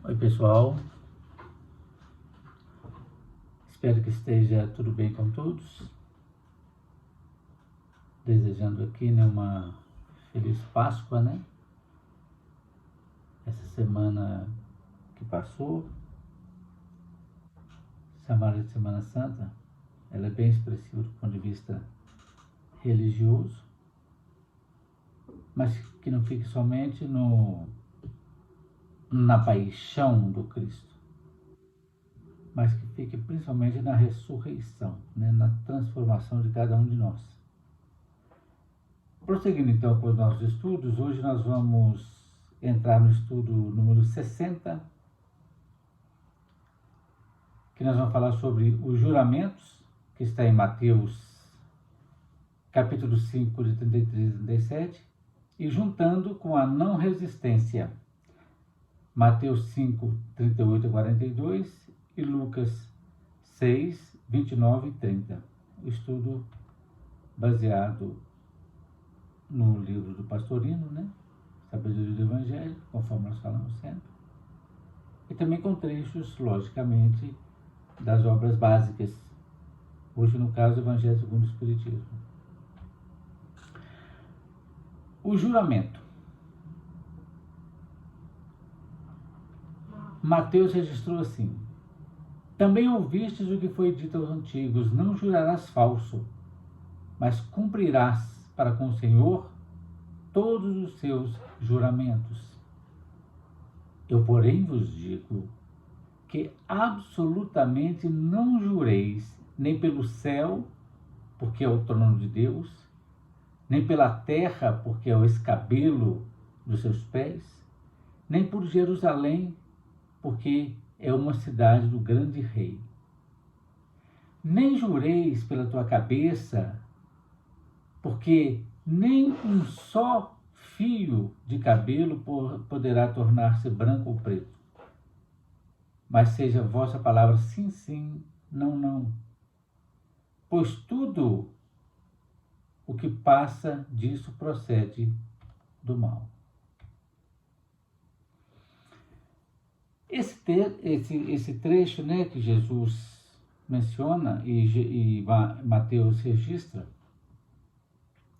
Oi pessoal, espero que esteja tudo bem com todos. Desejando aqui uma feliz Páscoa, Essa semana que passou, chamada de Semana Santa, ela é bem expressiva do ponto de vista religioso, mas que não fique somente na paixão do Cristo, mas que fique principalmente na ressurreição, na transformação de cada um de nós. Prosseguindo então com os nossos estudos, hoje nós vamos entrar no estudo número 60, que nós vamos falar sobre os juramentos, que está em Mateus capítulo 5, de 33 a 37, e juntando com a não resistência, Mateus 5, 38 a 42 e Lucas 6, 29 e 30. O estudo baseado no livro do Pastorino, Sabedoria do Evangelho, conforme nós falamos sempre, e também com trechos, logicamente, das obras básicas, hoje no caso, o Evangelho segundo o Espiritismo. O juramento. Mateus registrou assim: também ouvistes o que foi dito aos antigos, não jurarás falso, mas cumprirás para com o Senhor todos os seus juramentos. Eu, porém, vos digo que absolutamente não jureis nem pelo céu, porque é o trono de Deus, nem pela terra, porque é o escabelo dos seus pés, nem por Jerusalém, porque é uma cidade do grande rei. Nem jureis pela tua cabeça, porque nem um só fio de cabelo poderá tornar-se branco ou preto. Mas seja a vossa palavra sim, sim, não, não. Pois tudo o que passa disso procede do mal. Esse trecho, que Jesus menciona e Mateus registra,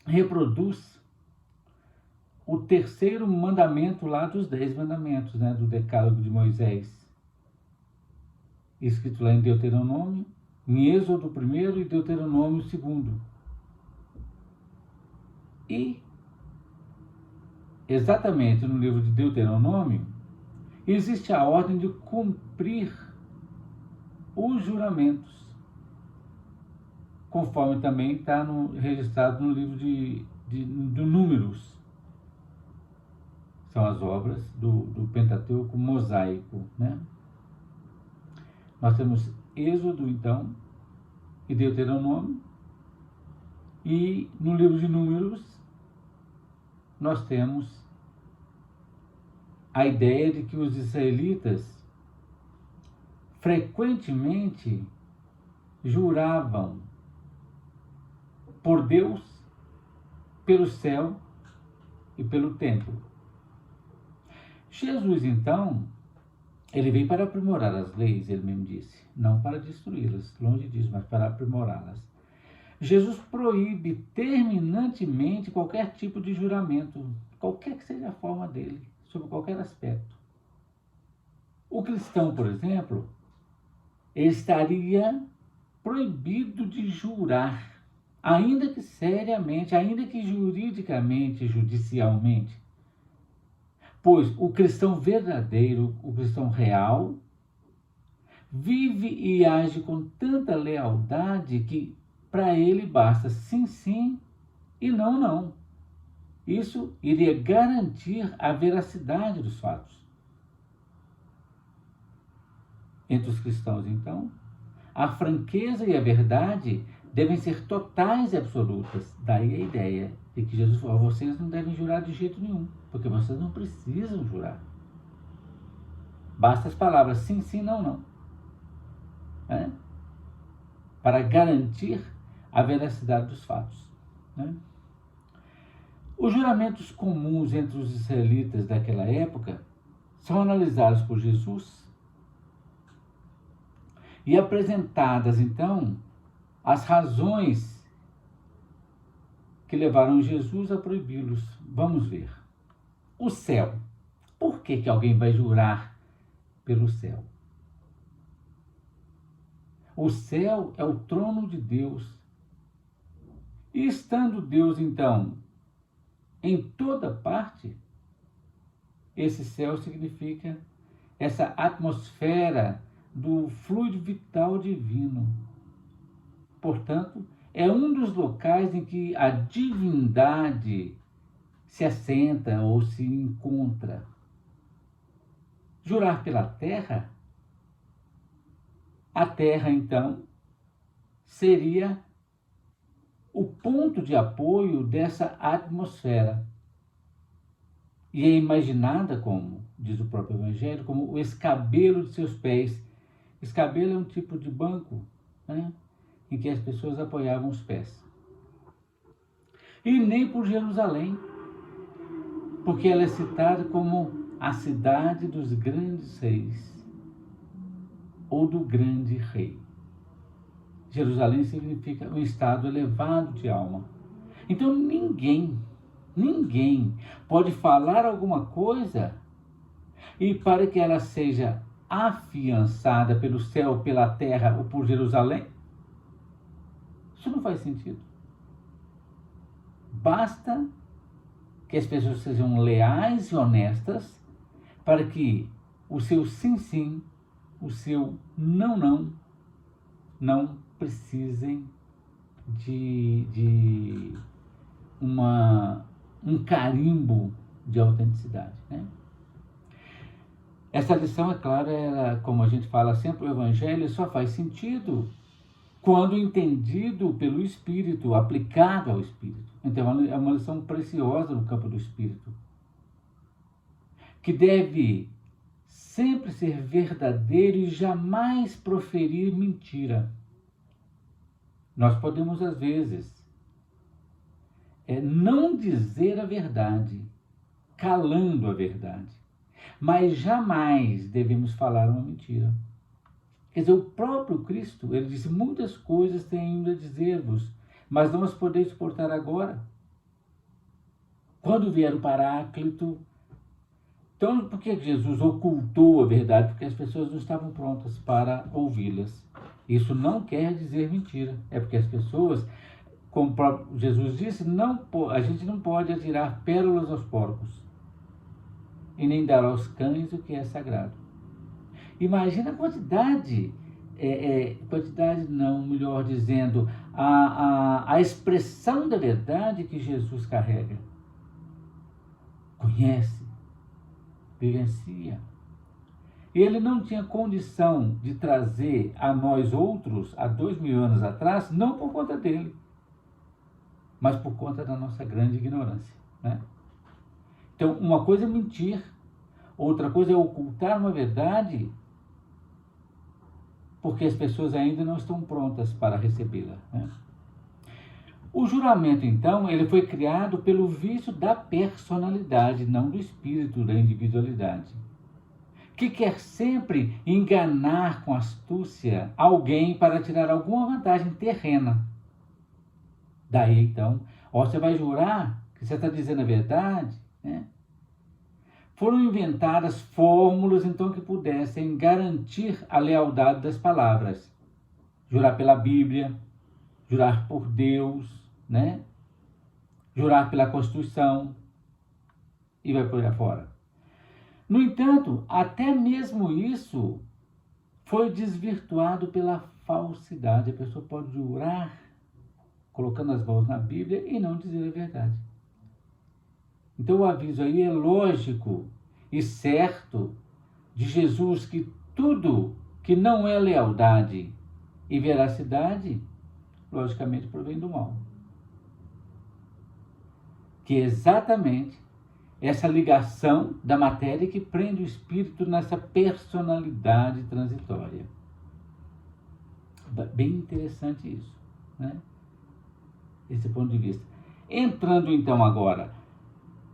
reproduz o terceiro mandamento lá dos 10 mandamentos, do Decálogo de Moisés, escrito lá em Deuteronômio, em Êxodo 1 e Deuteronômio 2. E, exatamente no livro de Deuteronômio, existe a ordem de cumprir os juramentos, conforme também está registrado no livro de Números. São as obras do Pentateuco mosaico, Nós temos Êxodo, então, e Deuteronômio, e no livro de Números nós temos a ideia de que os israelitas frequentemente juravam por Deus, pelo céu e pelo templo. Jesus, então, ele veio para aprimorar as leis, ele mesmo disse, não para destruí-las, longe disso, mas para aprimorá-las. Jesus proíbe terminantemente qualquer tipo de juramento, qualquer que seja a forma dele, sobre qualquer aspecto. O cristão, por exemplo, ele estaria proibido de jurar, ainda que seriamente, ainda que juridicamente, judicialmente. Pois o cristão verdadeiro, o cristão real, vive e age com tanta lealdade que para ele basta sim, sim e não, não. Isso iria garantir a veracidade dos fatos. Entre os cristãos, então, a franqueza e a verdade devem ser totais e absolutas. Daí a ideia de que Jesus falou: vocês não devem jurar de jeito nenhum, porque vocês não precisam jurar. Basta as palavras sim, sim, não, não. Para garantir a veracidade dos fatos. Os juramentos comuns entre os israelitas daquela época são analisados por Jesus e apresentadas, então, as razões que levaram Jesus a proibi-los. Vamos ver. O céu. Por que alguém vai jurar pelo céu? O céu é o trono de Deus. E estando Deus, então, em toda parte, esse céu significa essa atmosfera do fluido vital divino. Portanto, é um dos locais em que a divindade se assenta ou se encontra. Jurar pela terra, a terra, então, seria o ponto de apoio dessa atmosfera. E é imaginada como, diz o próprio Evangelho, como o escabelo de seus pés. Escabelo é um tipo de banco, né, em que as pessoas apoiavam os pés. E nem por Jerusalém, porque ela é citada como a cidade dos grandes reis, ou do grande rei. Jerusalém significa um estado elevado de alma. Então ninguém pode falar alguma coisa e para que ela seja afiançada pelo céu, pela terra ou por Jerusalém. Isso não faz sentido. Basta que as pessoas sejam leais e honestas para que o seu sim, sim, o seu não, não precisem de um carimbo de autenticidade, né? Essa lição, é claro, como a gente fala sempre, o Evangelho só faz sentido quando entendido pelo Espírito, aplicado ao Espírito. Então, é uma lição preciosa no campo do Espírito, que deve sempre ser verdadeiro e jamais proferir mentira. Nós podemos, às vezes, não dizer a verdade, calando a verdade, mas jamais devemos falar uma mentira. Quer dizer, o próprio Cristo, ele disse, muitas coisas tenho ainda a dizer-vos, mas não as podeis suportar agora. Quando vier o Paráclito. Então, por que Jesus ocultou a verdade? Porque as pessoas não estavam prontas para ouvi-las. Isso não quer dizer mentira. É porque as pessoas, como o próprio Jesus disse, a gente não pode atirar pérolas aos porcos e nem dar aos cães o que é sagrado. Imagina a quantidade, melhor dizendo, a expressão da verdade que Jesus carrega. Conhece, vivencia. E ele não tinha condição de trazer a nós outros, há 2000 anos atrás, não por conta dele, mas por conta da nossa grande ignorância, né? Então, uma coisa é mentir, outra coisa é ocultar uma verdade, porque as pessoas ainda não estão prontas para recebê-la, né? O juramento, então, ele foi criado pelo vício da personalidade, não do espírito, da individualidade, que quer sempre enganar com astúcia alguém para tirar alguma vantagem terrena. Daí, então, você vai jurar que você está dizendo a verdade, né? Foram inventadas fórmulas, então, que pudessem garantir a lealdade das palavras. Jurar pela Bíblia, jurar por Deus, né? Jurar pela Constituição, e vai por aí afora. No entanto, até mesmo isso foi desvirtuado pela falsidade. A pessoa pode jurar colocando as mãos na Bíblia e não dizer a verdade. Então o aviso aí é lógico e certo de Jesus que tudo que não é lealdade e veracidade, logicamente provém do mal. Que é exatamente essa ligação da matéria que prende o espírito nessa personalidade transitória. Bem interessante isso, né? Esse ponto de vista. Entrando então agora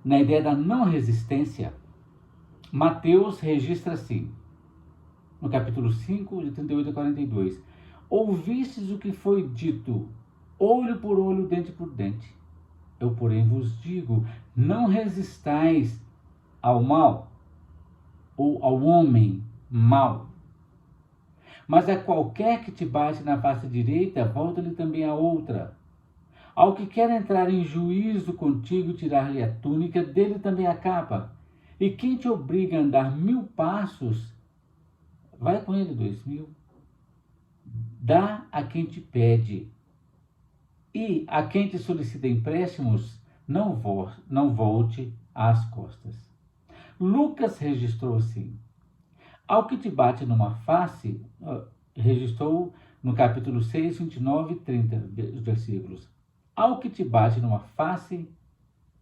na ideia da não resistência, Mateus registra assim, no capítulo 5, de 38 a 42. Ouvistes o que foi dito, olho por olho, dente por dente. Eu, porém, vos digo, não resistais ao mal, ou ao homem mau. Mas a qualquer que te bate na face direita, volta-lhe também a outra. Ao que quer entrar em juízo contigo, tirar-lhe a túnica, dele também a capa. E quem te obriga a andar 1000 passos, vai com ele 2000. Dá a quem te pede. E a quem te solicita empréstimos, não volte às costas. Lucas registrou assim. Ao que te bate numa face, registrou no capítulo 6, 29 e 30 versículos. Ao que te bate numa face,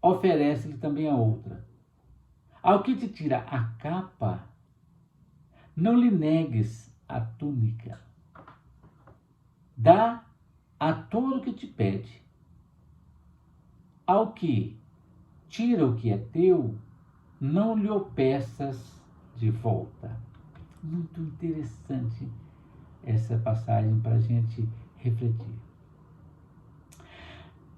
oferece-lhe também a outra. Ao que te tira a capa, não lhe negues a túnica. Dá a todo o que te pede. Ao que tira o que é teu, não lhe o peças de volta. Muito interessante essa passagem para a gente refletir.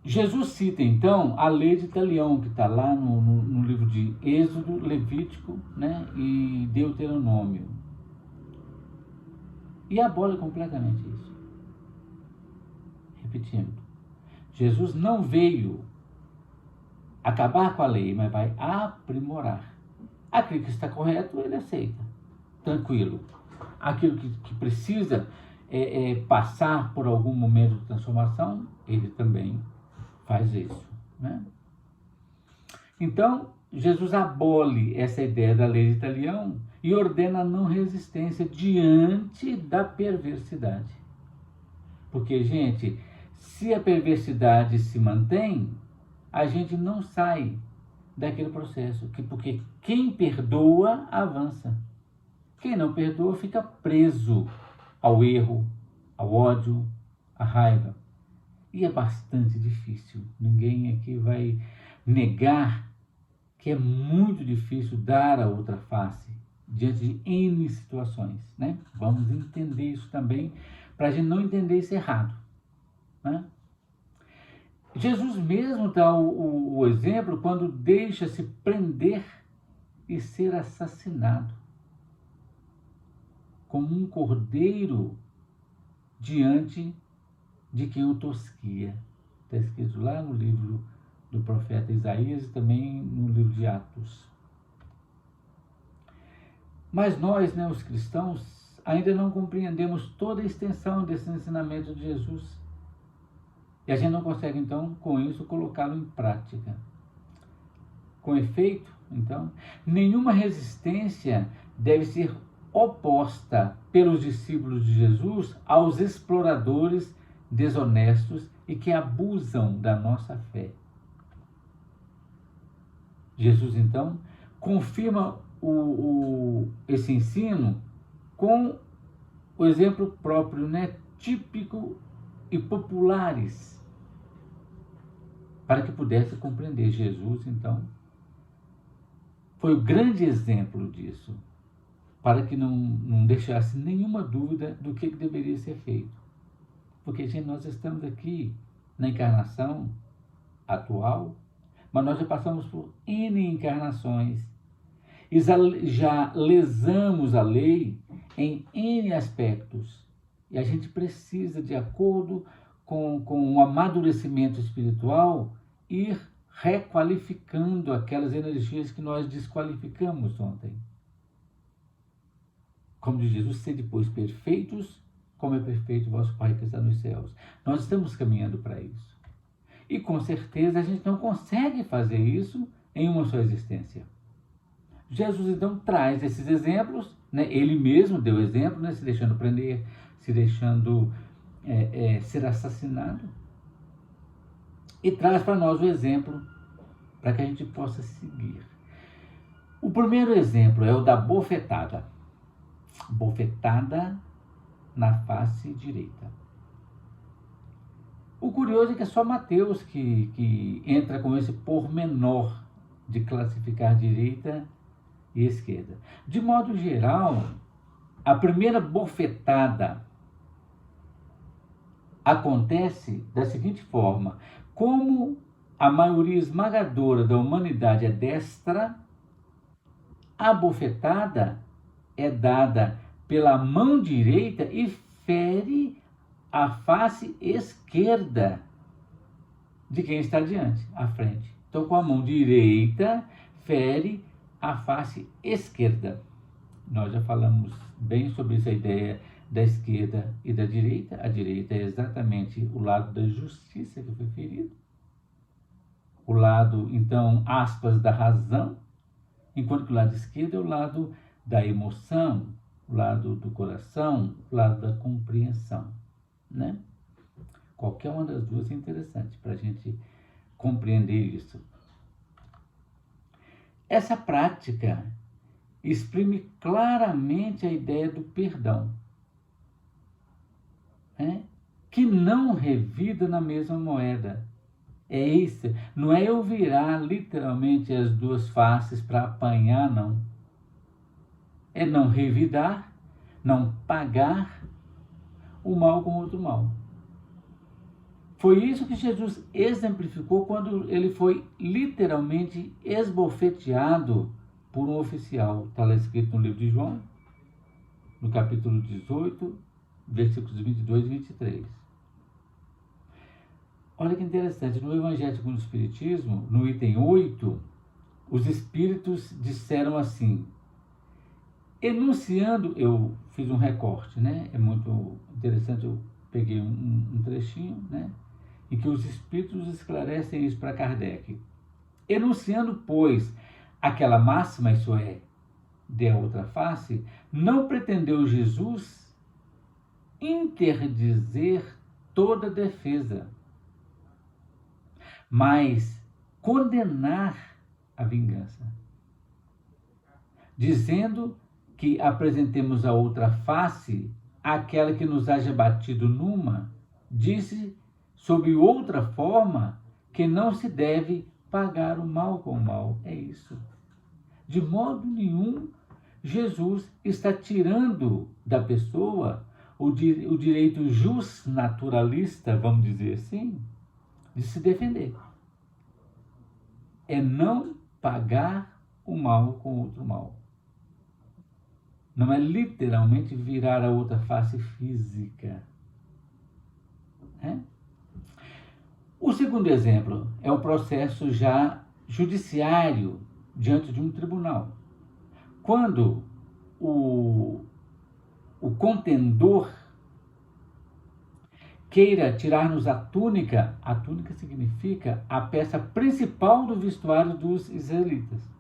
Jesus cita então a lei de Talião, que está lá no livro de Êxodo, Levítico, né, e Deuteronômio. E abola completamente isso. Repetindo, Jesus não veio acabar com a lei, mas vai aprimorar. Aquilo que está correto, ele aceita. Tranquilo. Aquilo que precisa passar por algum momento de transformação, ele também faz isso, né? Então, Jesus abole essa ideia da lei de Talião e ordena a não resistência diante da perversidade. Porque, gente, se a perversidade se mantém, a gente não sai daquele processo. Porque quem perdoa, avança. Quem não perdoa, fica preso ao erro, ao ódio, à raiva. E é bastante difícil. Ninguém aqui vai negar que é muito difícil dar a outra face diante de N situações, né? Vamos entender isso também, para a gente não entender isso errado, né? Jesus mesmo dá o exemplo quando deixa-se prender e ser assassinado, como um cordeiro diante de quem o tosquia. Está escrito lá no livro do profeta Isaías e também no livro de Atos. Mas nós, né, os cristãos, ainda não compreendemos toda a extensão desse ensinamento de Jesus. E a gente não consegue, então, com isso, colocá-lo em prática. Com efeito, então, nenhuma resistência deve ser oposta pelos discípulos de Jesus aos exploradores desonestos e que abusam da nossa fé. Jesus, então, confirma esse ensino com o exemplo próprio, né, típico e populares, para que pudesse compreender. Jesus, então, foi o grande exemplo disso, para que não deixasse nenhuma dúvida do que deveria ser feito. Porque, gente, nós estamos aqui na encarnação atual, mas nós já passamos por N encarnações e já lesamos a lei em N aspectos. E a gente precisa, de acordo com o amadurecimento espiritual, ir requalificando aquelas energias que nós desqualificamos ontem. Como diz Jesus, sede, pois, perfeitos, como é perfeito o vosso Pai que está nos céus. Nós estamos caminhando para isso. E com certeza a gente não consegue fazer isso em uma só existência. Jesus então traz esses exemplos, né? Ele mesmo deu exemplo, né? Se deixando prender, se deixando ser assassinado. E traz para nós o exemplo para que a gente possa seguir. O primeiro exemplo é o da bofetada. Bofetada na face direita. O curioso é que é só Mateus que entra com esse pormenor de classificar direita e esquerda. De modo geral, a primeira bofetada acontece da seguinte forma: como a maioria esmagadora da humanidade é destra, a bofetada é dada pela mão direita e fere a face esquerda de quem está diante, à frente. Então, com a mão direita, fere a face esquerda. Nós já falamos bem sobre essa ideia da esquerda e da direita. A direita é exatamente o lado da justiça que foi ferido. O lado, então, aspas, da razão, enquanto que o lado esquerdo é o lado da emoção, o lado do coração, o lado da compreensão, né? Qualquer uma das duas é interessante para a gente compreender isso. Essa prática exprime claramente a ideia do perdão, né? Que não revida na mesma moeda. É isso, não é eu virar literalmente as duas faces para apanhar, não. É não revidar, não pagar o mal com outro mal. Foi isso que Jesus exemplificou quando ele foi literalmente esbofeteado por um oficial. Está lá escrito no livro de João, no capítulo 18, versículos 22 e 23. Olha que interessante, no Evangelho segundo o Espiritismo, no item 8, os espíritos disseram assim, enunciando, eu fiz um recorte, né? É muito interessante, eu peguei um trechinho, né? Em que os espíritos esclarecem isso para Kardec. Enunciando, pois, aquela máxima, isso é, dê a outra face, não pretendeu Jesus interdizer toda defesa, mas condenar a vingança, dizendo que apresentemos a outra face, aquela que nos haja batido numa, disse sob outra forma que não se deve pagar o mal com o mal. É isso. De modo nenhum, Jesus está tirando da pessoa o direito justnaturalista, vamos dizer assim, de se defender. É não pagar o mal com outro mal. Não é literalmente virar a outra face física. O segundo exemplo é o processo já judiciário diante de um tribunal. Quando o contendor queira tirar-nos a túnica significa a peça principal do vestuário dos israelitas.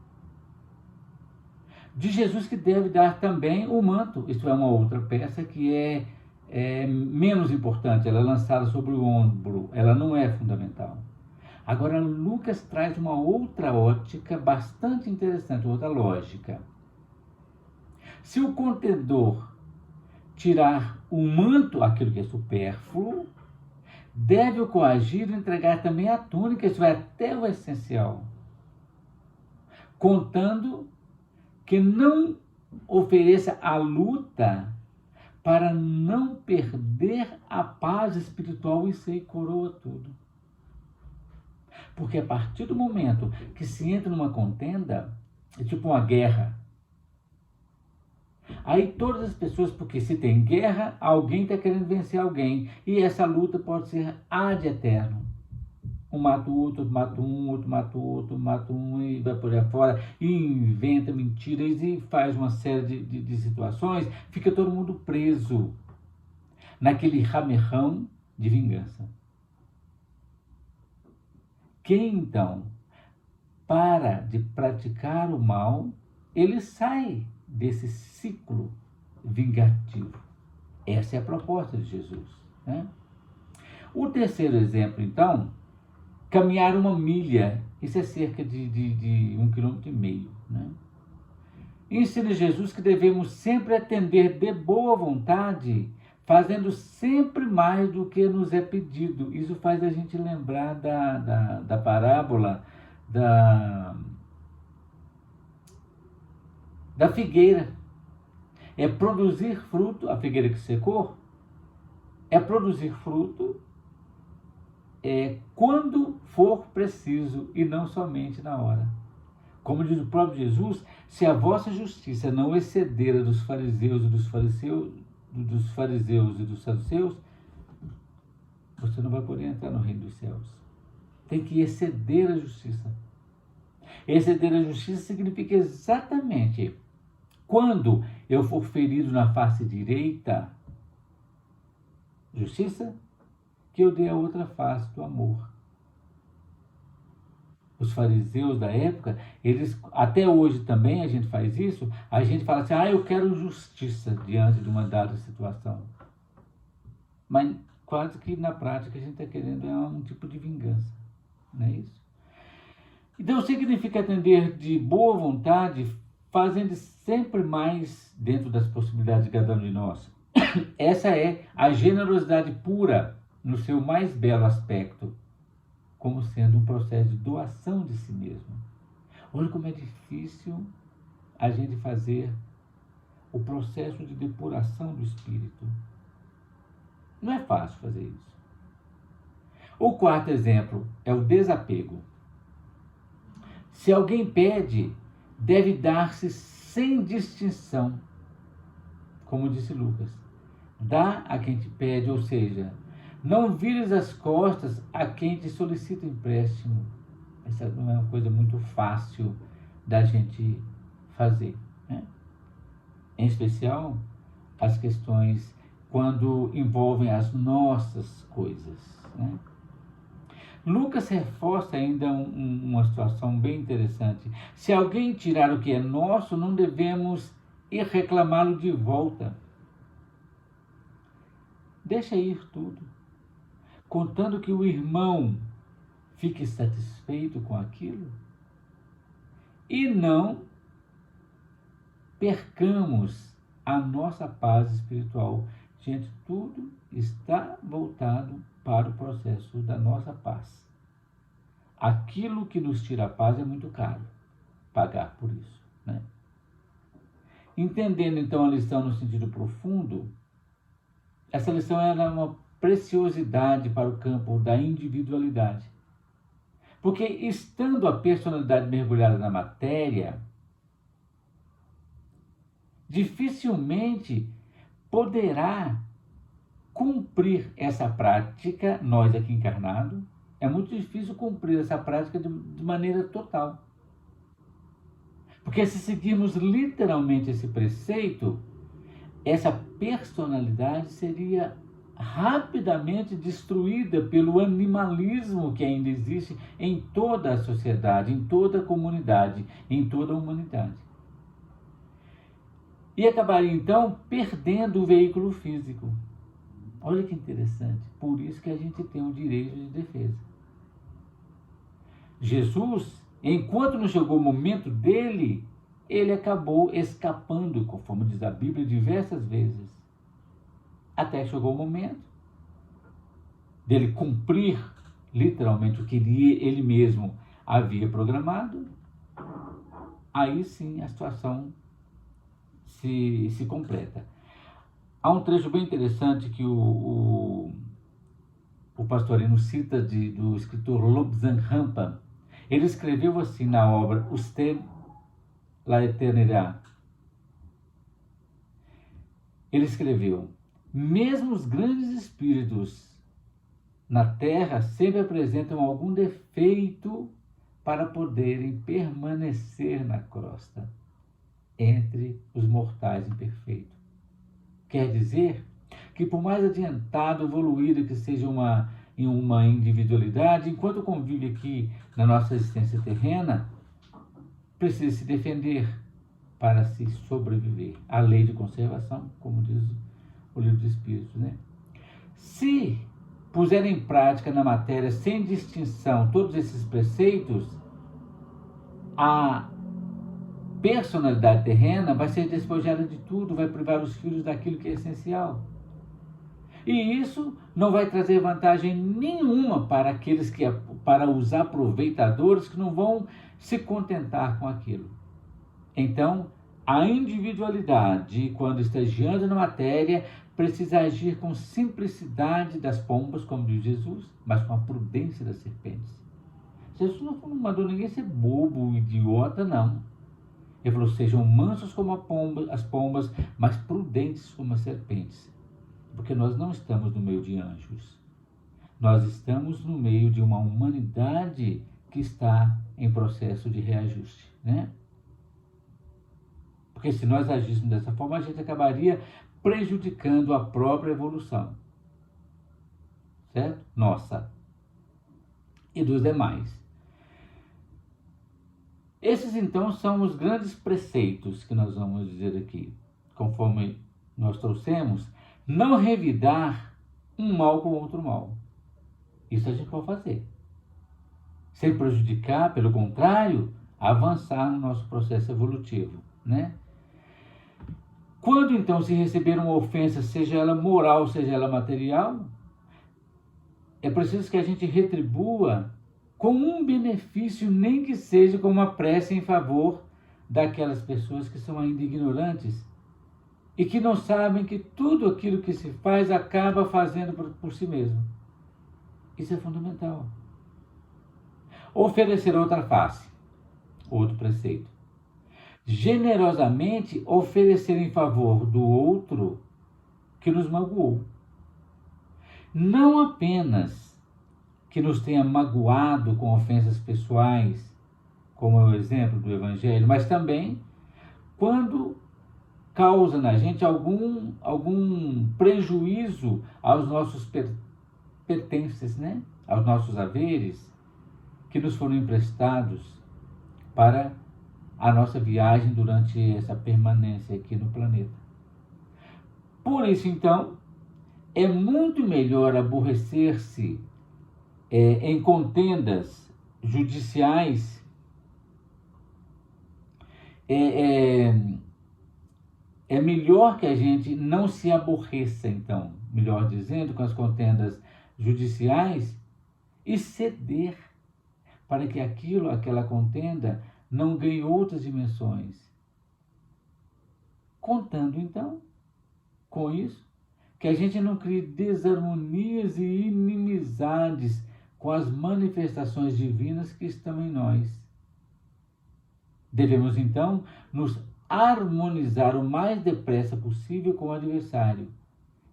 De Jesus que deve dar também o manto, isto é, uma outra peça que é menos importante, ela é lançada sobre o ombro, ela não é fundamental. Agora, Lucas traz uma outra ótica bastante interessante, outra lógica. Se o contendor tirar o manto, aquilo que é supérfluo, deve o coagido entregar também a túnica, isso é até o essencial, contando que não ofereça a luta para não perder a paz espiritual, isso aí coroa tudo. Porque a partir do momento que se entra numa contenda, é tipo uma guerra. Aí todas as pessoas, porque se tem guerra, alguém está querendo vencer alguém. E essa luta pode ser ad eterno. Um mata o outro mata um, outro mata o outro, mata um e vai por aí fora, e inventa mentiras e faz uma série de situações, fica todo mundo preso naquele ramerrão de vingança. Quem então para de praticar o mal, ele sai desse ciclo vingativo. Essa é a proposta de Jesus, né? O terceiro exemplo, então, caminhar 1 milha, isso é cerca de 1,5 km, né? Ensina Jesus que devemos sempre atender de boa vontade, fazendo sempre mais do que nos é pedido. Isso faz a gente lembrar da parábola da figueira. É produzir fruto, a figueira que secou, é produzir fruto quando for preciso e não somente na hora. Como diz o próprio Jesus, se a vossa justiça não exceder a dos fariseus e dos saduceus, você não vai poder entrar no reino dos céus. Tem que exceder a justiça. Exceder a justiça significa exatamente quando eu for ferido na face direita, justiça, que eu dê a outra face do amor. Os fariseus da época, eles, até hoje também a gente faz isso, a gente fala assim, eu quero justiça diante de uma dada situação. Mas quase que na prática a gente está querendo um tipo de vingança, não é isso? Então significa atender de boa vontade, fazendo sempre mais dentro das possibilidades de cada um de nós. Essa é a generosidade pura, no seu mais belo aspecto, como sendo um processo de doação de si mesmo. Olha como é difícil a gente fazer o processo de depuração do espírito. Não é fácil fazer isso. O quarto exemplo é o desapego. Se alguém pede, deve dar-se sem distinção, como disse Lucas. Dá a quem te pede, ou seja, não vires as costas a quem te solicita empréstimo. Essa não é uma coisa muito fácil da gente fazer, né? Em especial, as questões quando envolvem as nossas coisas, né? Lucas reforça ainda uma situação bem interessante. Se alguém tirar o que é nosso, não devemos ir reclamá-lo de volta. Deixa ir tudo, contando que o irmão fique satisfeito com aquilo e não percamos a nossa paz espiritual. Gente, tudo está voltado para o processo da nossa paz. Aquilo que nos tira a paz é muito caro pagar por isso, né? Entendendo então a lição no sentido profundo, essa lição era uma preciosidade para o campo da individualidade. Porque estando a personalidade mergulhada na matéria, dificilmente poderá cumprir essa prática, nós aqui encarnados, é muito difícil cumprir essa prática de maneira total. Porque se seguirmos literalmente esse preceito, essa personalidade seria rapidamente destruída pelo animalismo que ainda existe em toda a sociedade, em toda a comunidade, em toda a humanidade. E acabaria então perdendo o veículo físico. Olha que interessante, por isso que a gente tem o direito de defesa. Jesus, enquanto não chegou o momento dele, ele acabou escapando, conforme diz a Bíblia, diversas vezes. Até chegou o momento dele cumprir literalmente o que ele mesmo havia programado. Aí sim a situação se completa. Há um trecho bem interessante que o Pastorino cita do escritor Lobsang Rampa. Ele escreveu assim na obra Usted la Eternidad. Ele escreveu: mesmo os grandes espíritos na Terra sempre apresentam algum defeito para poderem permanecer na crosta entre os mortais imperfeitos. Quer dizer que por mais adiantado, evoluído que seja em uma individualidade, enquanto convive aqui na nossa existência terrena, precisa se defender para se sobreviver. A lei de conservação, como diz o livro dos Espíritos, né? Se puser em prática na matéria sem distinção todos esses preceitos, a personalidade terrena vai ser despojada de tudo, vai privar os filhos daquilo que é essencial. E isso não vai trazer vantagem nenhuma para aqueles para os aproveitadores que não vão se contentar com aquilo. Então, A individualidade, quando estagiando na matéria, precisa agir com simplicidade das pombas, como diz Jesus, mas com a prudência das serpentes. Jesus não mandou ninguém ser bobo, idiota, não. Ele falou: sejam mansos como as pombas, mas prudentes como as serpentes. Porque nós não estamos no meio de anjos. Nós estamos no meio de uma humanidade que está em processo de reajuste, né? Porque se nós agíssemos dessa forma, a gente acabaria prejudicando a própria evolução, certo? Nossa e dos demais. Esses, então, são os grandes preceitos que nós vamos dizer aqui, conforme nós trouxemos. Não revidar um mal com outro mal. Isso a gente pode fazer. Sem prejudicar, pelo contrário, avançar no nosso processo evolutivo, né? Quando, então, se receber uma ofensa, seja ela moral, seja ela material, é preciso que a gente retribua com um benefício, nem que seja com uma prece em favor daquelas pessoas que são ainda ignorantes e que não sabem que tudo aquilo que se faz acaba fazendo por si mesmo. Isso é fundamental. Oferecer outra face, outro preceito. Generosamente oferecer em favor do outro que nos magoou. Não apenas que nos tenha magoado com ofensas pessoais, como é o exemplo do Evangelho, mas também quando causa na gente algum prejuízo aos nossos pertences, né? Aos nossos haveres que nos foram emprestados para a nossa viagem durante essa permanência aqui no planeta. Por isso, então, é muito melhor aborrecer-se em contendas judiciais, é melhor que a gente não se aborreça, então, melhor dizendo, com as contendas judiciais e ceder para que aquela contenda não ganhe outras dimensões. Contando, então, com isso, que a gente não crie desarmonias e inimizades com as manifestações divinas que estão em nós. Devemos, então, nos harmonizar o mais depressa possível com o adversário,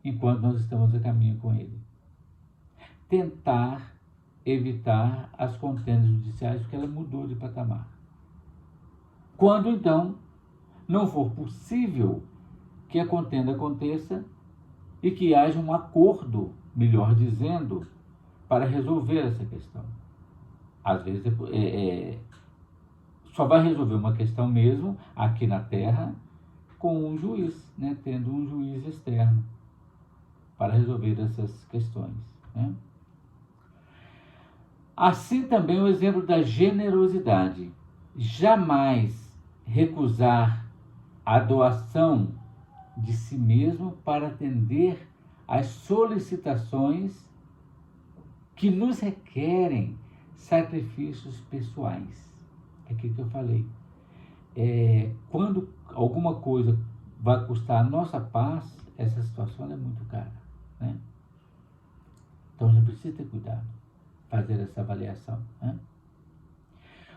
enquanto nós estamos a caminho com ele. Tentar evitar as contendas judiciais, porque ela mudou de patamar. Quando, então, não for possível que a contenda aconteça e que haja um acordo, melhor dizendo, para resolver essa questão. Às vezes só vai resolver uma questão mesmo aqui na Terra com um juiz, né? Tendo um juiz externo para resolver essas questões, né? Assim também o exemplo da generosidade. Jamais recusar a doação de si mesmo para atender às solicitações que nos requerem sacrifícios pessoais. É aquilo que eu falei. Quando alguma coisa vai custar a nossa paz, essa situação é muito cara, né? Então a gente precisa ter cuidado, fazer essa avaliação, né?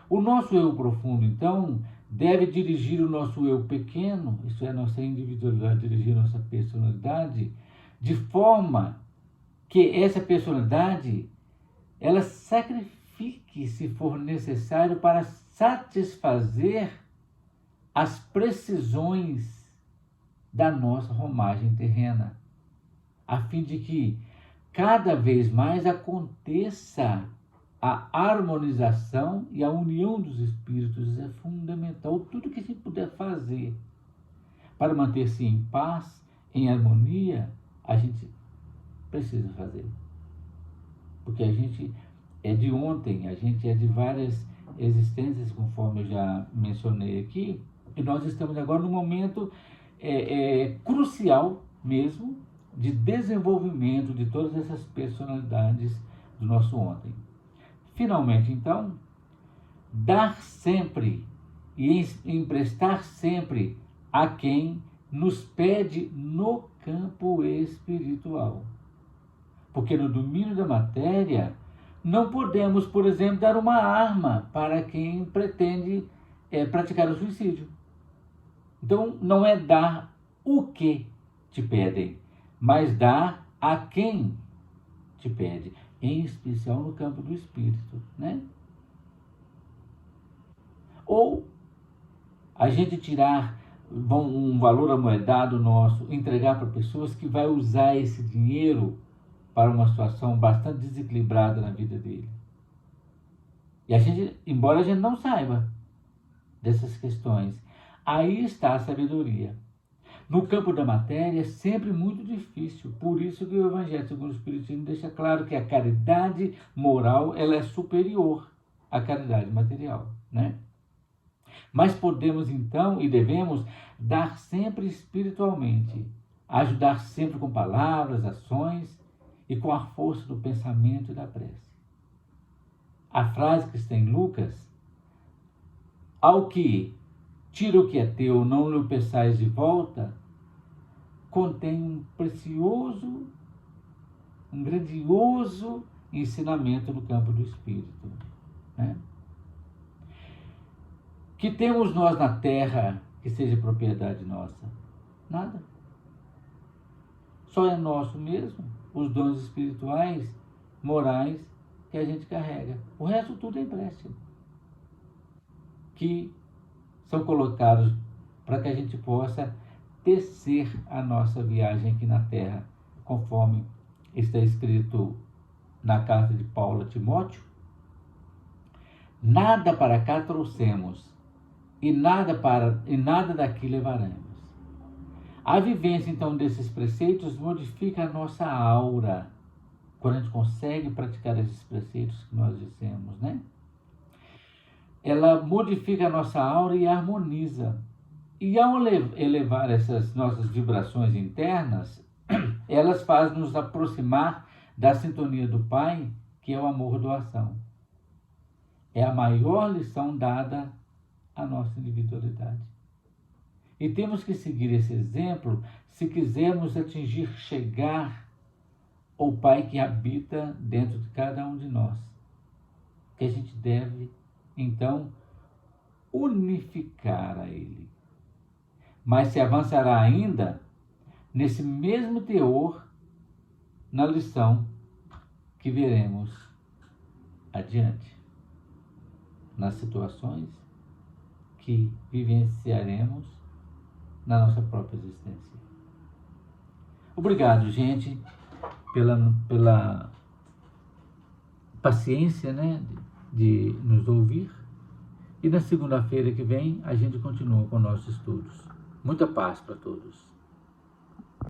O nosso eu profundo, então, deve dirigir o nosso eu pequeno, isso é, a nossa individualidade, dirigir a nossa personalidade, de forma que essa personalidade, ela sacrifique, se for necessário, para satisfazer as precisões da nossa romagem terrena, a fim de que cada vez mais aconteça a harmonização e a união dos espíritos. É fundamental. Tudo que se puder fazer para manter-se em paz, em harmonia, a gente precisa fazer. Porque a gente é de ontem, a gente é de várias existências, conforme eu já mencionei aqui, e nós estamos agora num momento crucial mesmo de desenvolvimento de todas essas personalidades do nosso ontem. Finalmente, então, dar sempre e emprestar sempre a quem nos pede no campo espiritual. Porque no domínio da matéria, não podemos, por exemplo, dar uma arma para quem pretende praticar o suicídio. Então, não é dar o que te pedem, mas dar a quem te pede, em especial no campo do espírito, né? Ou a gente tirar um valor amoedado nosso, entregar para pessoas que vai usar esse dinheiro para uma situação bastante desequilibrada na vida dele. E a gente, embora a gente não saiba dessas questões, aí está a sabedoria. No campo da matéria é sempre muito difícil, por isso que o Evangelho segundo o Espiritismo deixa claro que a caridade moral ela é superior à caridade material, né? Mas podemos então e devemos dar sempre espiritualmente, ajudar sempre com palavras, ações e com a força do pensamento e da prece. A frase que está em Lucas, ao que tira o que é teu, não lhe peçais de volta, contém um precioso, um grandioso ensinamento no campo do espírito, né? Que temos nós na terra que seja propriedade nossa? Nada. Só é nosso mesmo os dons espirituais, morais que a gente carrega. O resto tudo é empréstimo, que são colocados para que a gente possa tecer a nossa viagem aqui na terra, conforme está escrito na carta de Paulo a Timóteo. Nada para cá trouxemos, e nada daqui levaremos. A vivência, então, desses preceitos modifica a nossa aura, quando a gente consegue praticar esses preceitos que nós dissemos, né? Ela modifica a nossa aura e harmoniza. E ao elevar essas nossas vibrações internas, elas fazem nos aproximar da sintonia do Pai, que é o amor-doação. É a maior lição dada à nossa individualidade. E temos que seguir esse exemplo se quisermos chegar ao Pai que habita dentro de cada um de nós. Que a gente deve, então, unificar a Ele. Mas se avançará ainda nesse mesmo teor na lição que veremos adiante, nas situações que vivenciaremos na nossa própria existência. Obrigado, gente, pela paciência, né, de nos ouvir. E na segunda-feira que vem a gente continua com nossos estudos. Muita paz para todos.